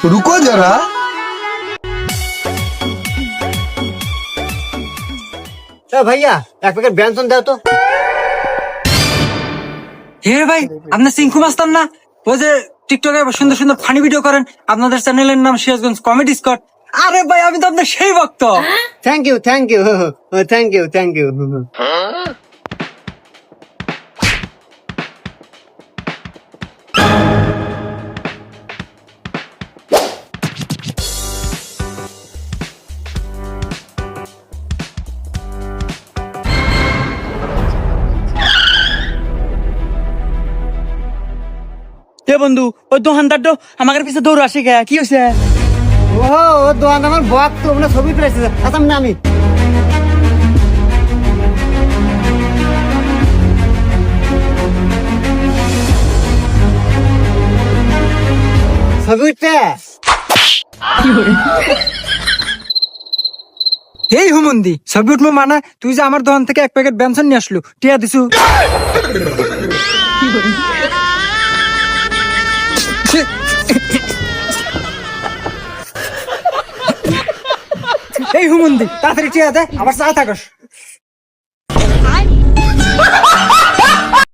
रुको जरा। ভাইয়া এক প্যাকেট ব্যঞ্জন দাও তো। হে ভাই, আপনার সিংকু মাস্টার না? ওই যে টিকটকে সুন্দর সুন্দর ফানি ভিডিও করেন, আপনাদের চ্যানেলের নাম সিরাজগঞ্জ কমেডি স্কট। আরে ভাই, আমি তো আপনার সেই ভক্ত। Thank you thank you thank you thank you. এ বন্ধু, ওই দোকানদার তো আমাদের পিছে দৌড় আসে গে, কি হয়েছে? ও দোকান আমার বক তো মানে ছবি তুলেছে। আচ্ছা না আমি ছবি উঠতে এই হুমন্দি, ছবি উঠবো মানে? তুই যে আমার দোকান থেকে এক প্যাকেট ব্যঞ্জন নিয়ে আসলো, টিয়া দিছু। এই হুমন্দি, তাড়াতাড়ি টিয়া দে, আবার চা থাকস।